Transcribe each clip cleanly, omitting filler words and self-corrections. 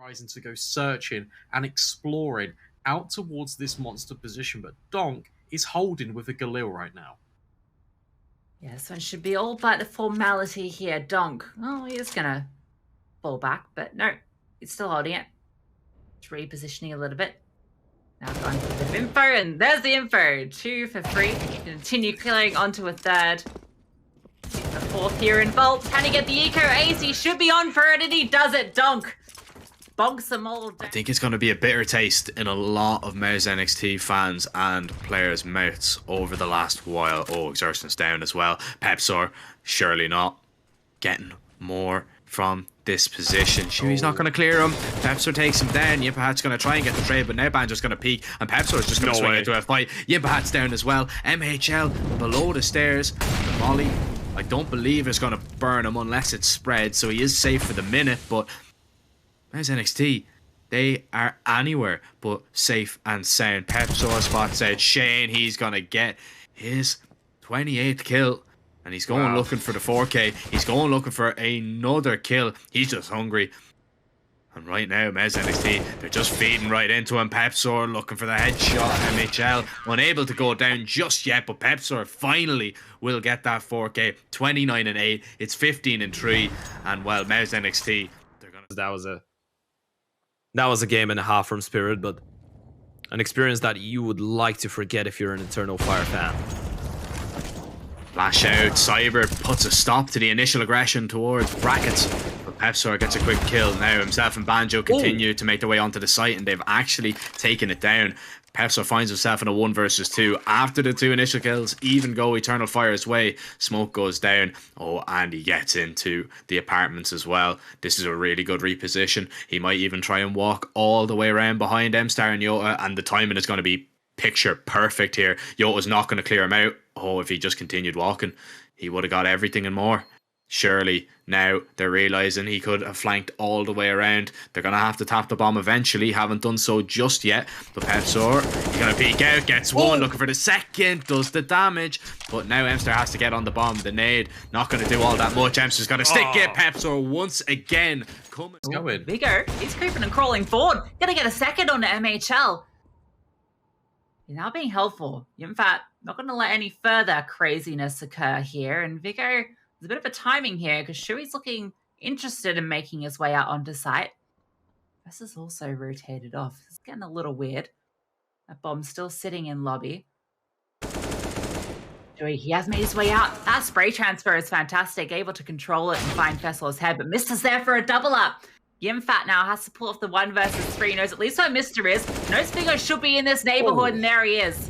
Rising to go searching and exploring out towards this monster position, but Donk is holding with a Galil right now. Yeah, this one should be all but the formality here. Donk. Oh, he is gonna fall back, but no, he's still holding it. Just repositioning a little bit. Now going for a bit of info, and there's the info. 2 for 3. Continue killing onto a third. The fourth here in Vault. Can he get the eco ace? He should be on for it, and he does it. Donk bonks them all down. I think it's going to be a bitter taste in a lot of Mars NXT fans and players' mouths over the last while. Oh, Exertion's down as well. Peppzor, surely not. Getting more from this position. Sure, he's not going to clear him. Peppzor takes him down. Jimpphat's going to try and get the trade, but now Banjo's going to peek, and Peppzor's just going to swing into a fight. Jimpphat's down as well. MHL below the stairs. The molly, I don't believe is going to burn him unless it's spread, so he is safe for the minute, but Mars NXT, they are anywhere but safe and sound. Peppzor spots out Shane. He's going to get his 28th kill. And he's going looking for the 4K. He's going looking for another kill. He's just hungry. And right now, Mars NXT, they're just feeding right into him. Peppzor looking for the headshot. MHL unable to go down just yet, but Peppzor finally will get that 4K. 29 and 8. It's 15 and 3. And well, Mars NXT, they're gonna. That was a game and a half from Spirit, but an experience that you would like to forget if you're an Eternal Fire fan. Flash out, Cyber puts a stop to the initial aggression towards brackets, but Peppzor gets a quick kill. Now himself and Banjo continue to make their way onto the site, and they've actually taken it down. Peppzor finds himself in a 1 versus 2 after the 2 initial kills. Even go Eternal Fire's way. Smoke goes down. Oh, and he gets into the apartments as well. This is a really good reposition. He might even try and walk all the way around behind M-Star and Yota, and the timing is going to be picture perfect here. Yota's not going to clear him out. Oh, if he just continued walking, he would have got everything and more. Surely now they're realizing he could have flanked all the way around. They're going to have to tap the bomb eventually. Haven't done so just yet. But Peppzor, he's going to peek out, gets one, looking for the second, does the damage. But now Emster has to get on the bomb. The nade, not going to do all that much. Emster's going to stick it. Peppzor once again coming. Vigor, he's creeping and crawling forward. Going to get a second on the MHL. He's now being helpful. Jimpphat not going to let any further craziness occur here. And Viggo, there's a bit of a timing here because Shui's looking interested in making his way out onto site. This is also rotated off. It's getting a little weird. That bomb's still sitting in lobby. Shui, he has made his way out. That spray transfer is fantastic. Able to control it and find Fessel's head, but Mister's there for a double up. Jimpphat now has to pull off the 1 versus 3. Knows at least where Mister is. Knows Viggo should be in this neighborhood, and there he is.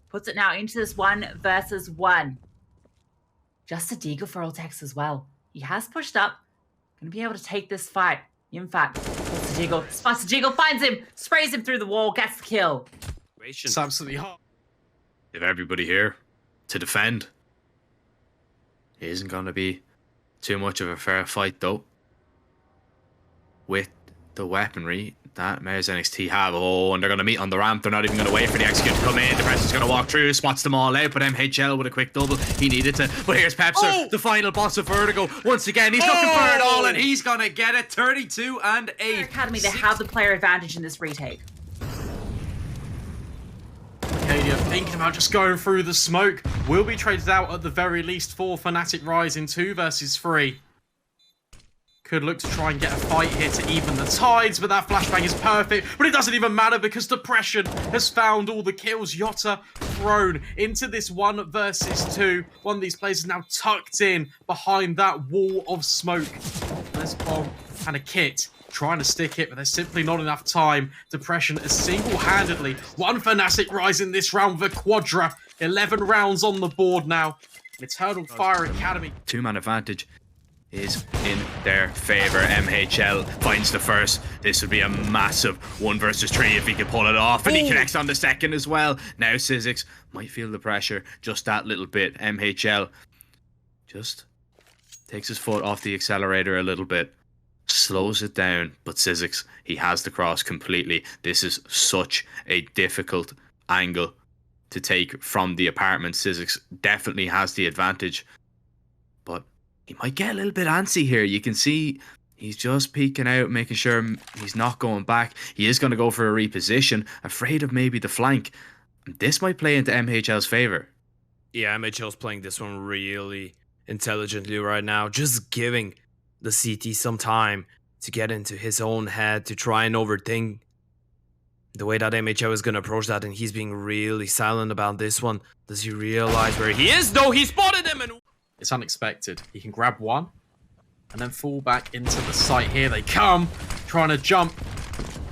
Puts it now into this 1 versus 1. Just a deagle for Ultex as well. He has pushed up. Going to be able to take this fight. Jimpphat puts the deagle. Spots the deagle, finds him, sprays him through the wall, gets the kill. It's absolutely hot. If everybody here to defend. It isn't going to be too much of a fair fight though. With the weaponry that Mars NXT have. Oh, and they're going to meet on the ramp. They're not even going to wait for the execute to come in. DEPRESHN's going to walk through, spots them all out, but MHL with a quick double. He needed to. But here's Peppzor, the final boss of Vertigo. Once again, he's looking for it all, and he's going to get it. 32 and 8. Academy, they have the player advantage in this retake. Arcadia thinking about just going through the smoke. Will be traded out at the very least for Fnatic Rising 2 versus 3. Could look to try and get a fight here to even the tides, but that flashbang is perfect. But it doesn't even matter because DEPRESHN has found all the kills. Yota thrown into this 1 versus 2. One of these players is now tucked in behind that wall of smoke. There's Bomb and a Kit trying to stick it, but there's simply not enough time. DEPRESHN is single-handedly one Fnatic Rising this round with a quadra. 11 rounds on the board now. Eternal Fire Academy. 2-man advantage is in their favor. MHL finds the first. This would be a massive 1 versus 3 if he could pull it off, and he connects on the second as well. Now twistzz might feel the pressure just that little bit. MHL just takes his foot off the accelerator a little bit, slows it down, but twistzz, he has the cross completely. This is such a difficult angle to take from the apartment. twistzz definitely has the advantage, but he might get a little bit antsy here. You can see He's just peeking out, making sure he's not going back. He is going to go for a reposition, afraid of maybe the flank. This might play into MHL's favor. Yeah, MHL's playing this one really intelligently right now, just giving the CT some time to get into his own head, to try and overthink the way that MHL is going to approach that, and he's being really silent about this one. Does he realize where he is, though? He spotted him, and It's unexpected. He can grab one and then fall back into the site. Here they come, trying to jump,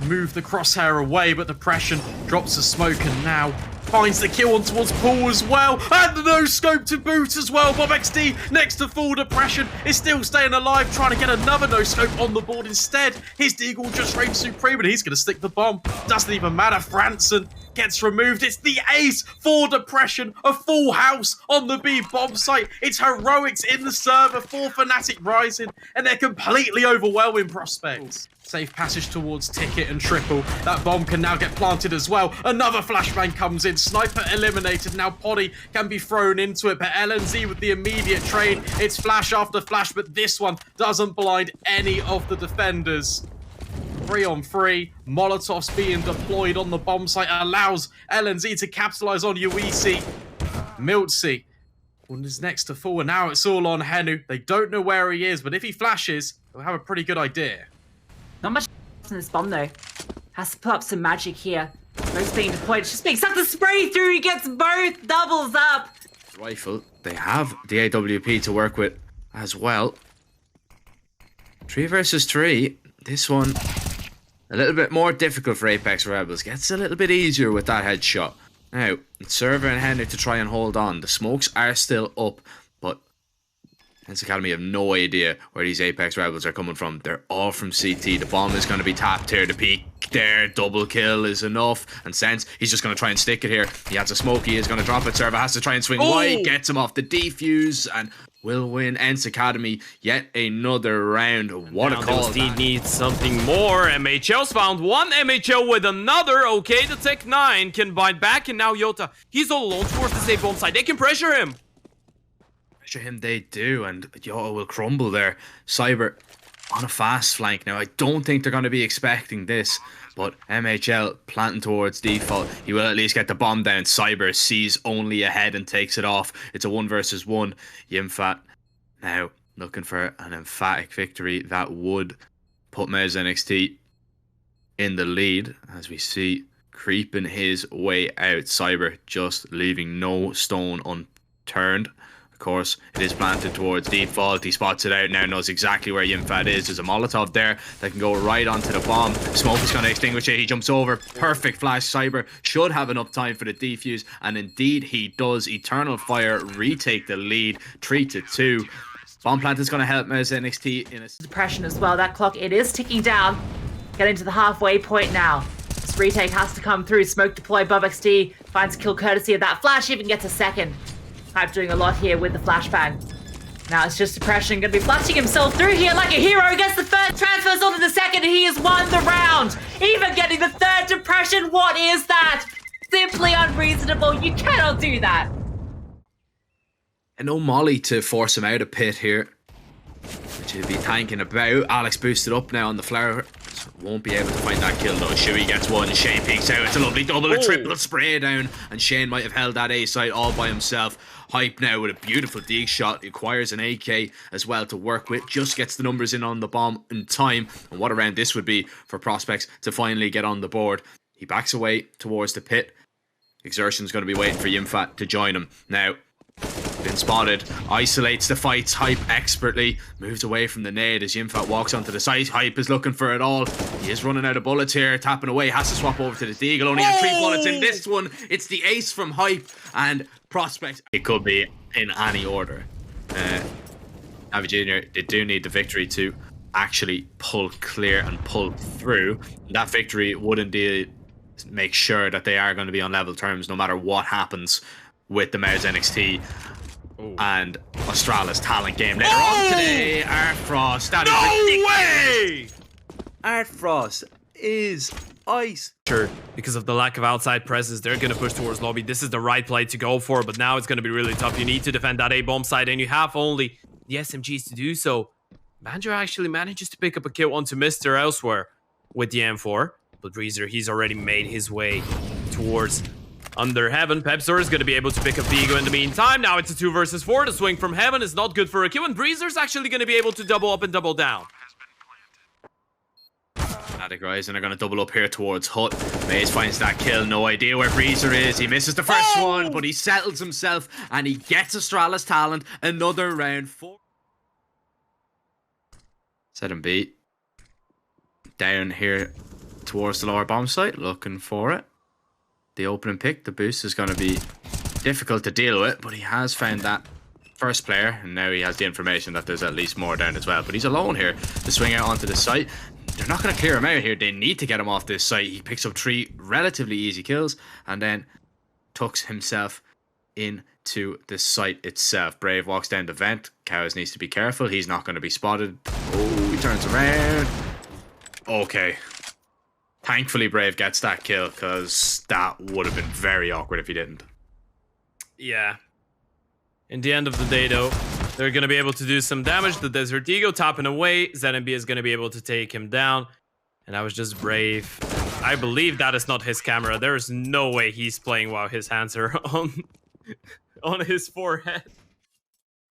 move the crosshair away, but DEPRESHN drops the smoke and now finds the kill on towards Paul as well, and the no scope to boot as well. BobXD next to full DEPRESHN is still staying alive, trying to get another no scope on the board instead. His Deagle just reigns supreme, and he's going to stick the bomb. Doesn't even matter. Franson gets removed. It's the ace for DEPRESHN, a full house on the B bomb site. It's heroics in the server for Fnatic Rising, and they're completely overwhelming prospects. Safe passage towards Ticket and Triple. That bomb can now get planted as well. Another flashbang comes in. Sniper eliminated. Now Poddy can be thrown into it, but LNZ with the immediate trade. It's flash after flash, but this one doesn't blind any of the defenders. 3-on-3, Molotovs being deployed on the bomb site allows LNZ to capitalize on UEC. Miltsy is next to full, and now it's all on HENU. They don't know where he is, but if he flashes, they'll have a pretty good idea. Not much in this bomb though. Has to put up some magic here. Most being deployed. It's just being sucked the spray through. He gets both, doubles up. Rifle. They have the AWP to work with as well. 3 versus 3. This one a little bit more difficult for Apex Rebels. Gets a little bit easier with that headshot. Now, it's Server and HENU to try and hold on. The smokes are still up, but Hens Academy have no idea where these Apex Rebels are coming from. They're all from CT. The bomb is going to be tapped here. The peek there. Double kill is enough. And Sense, he's just going to try and stick it here. He has a smoke. He is going to drop it. Server has to try and swing wide. Gets him off the defuse and will win. Hens Academy yet another round. What a call. He needs something more. MHL's found one. MHL with another. Okay, the Tech 9 can bind back. And now Yota, he's all alone towards the safe bomb side. They can pressure him. Him they do, and Yota will crumble there. Cyber on a fast flank. Now I don't think they're going to be expecting this, but MHL planting towards default. He will at least get the bomb down. Cyber sees only ahead and takes it off. It's a 1 versus 1. Jimpphat now looking for an emphatic victory that would put Mez NXT in the lead, as we see creeping his way out. Cyber just leaving no stone unturned. Of course, it is planted towards default. He spots it out now, knows exactly where Jimpphat is. There's a Molotov there that can go right onto the bomb. Smoke is going to extinguish it. He jumps over. Perfect flash. Cyber should have enough time for the defuse, and indeed he does. Eternal Fire retake the lead, 3-2. Bomb plant is going to help Mez NXT in a DEPRESHN as well. That clock, it is ticking down. Getting to the halfway point now. This retake has to come through. Smoke deploy. BobXD finds a kill courtesy of that flash. Even gets a second. Hype doing a lot here with the flashbang. Now it's just DEPRESHN going to be flashing himself through here like a hero. Gets the first, transfers onto the second, and he has won the round. Even getting the third DEPRESHN. What is that? Simply unreasonable. You cannot do that. And no molly to force him out of pit here, which he'll be thinking about. Alex boosted up now on the flower. Won't be able to find that kill though. Shuey gets one. Shane peeks out. It's a lovely double, a triple spray down, and Shane might have held that A side all by himself. Hype now with a beautiful dig shot. He acquires an AK as well to work with. Just gets the numbers in on the bomb in time. And what a round this would be for Prospects to finally get on the board. He backs away towards the pit. Exertion's going to be waiting for Jimpphat to join him. Now, been spotted, isolates the fights. Hype expertly moves away from the nade as Jimpphat walks onto the site. Hype is looking for it all. He is running out of bullets here, tapping away, has to swap over to the Deagle. Only had 3 bullets in this one. It's the ace from Hype and Prospect. It could be in any order. NaVi Jr., they do need the victory to actually pull clear and pull through. That victory would indeed make sure that they are going to be on level terms no matter what happens with the Mez NXT and Astralis talent game later on today. Artfrost, that is ridiculous. Artfrost is ice. Sure, because of the lack of outside presence, they're going to push towards lobby. This is the right play to go for, but now it's going to be really tough. You need to defend that A bomb side, and you have only the SMGs to do so. Banjo actually manages to pick up a kill onto Mr. elsewhere with the M4. But brzer, he's already made his way towards under heaven. Peppzor is going to be able to pick up Vigo in the meantime. Now it's a 2 versus 4. The swing from heaven is not good for a kill, and brzer's actually going to be able to double up and double down. Fnatic Rising are going to double up here towards Hut. Maze finds that kill. No idea where brzer is. He misses the first one, but he settles himself and he gets Astralis talent. Another round 4. Set him beat. Down here towards the lower bomb site, looking for it. The opening pick, the boost is going to be difficult to deal with, but he has found that first player, and now he has the information that there's at least more down as well. But he's alone here to swing out onto the site. They're not going to clear him out here. They need to get him off this site. He picks up 3 relatively easy kills and then tucks himself into the site itself. Brave walks down the vent. Cows needs to be careful. He's not going to be spotted. Oh, he turns around. Okay. Thankfully, Brave gets that kill, because that would have been very awkward if he didn't. Yeah. In the end of the day, though, they're going to be able to do some damage. The Desert Eagle tapping away. ZNB is going to be able to take him down. And that was just Brave. I believe that is not his camera. There is no way he's playing while his hands are on his forehead.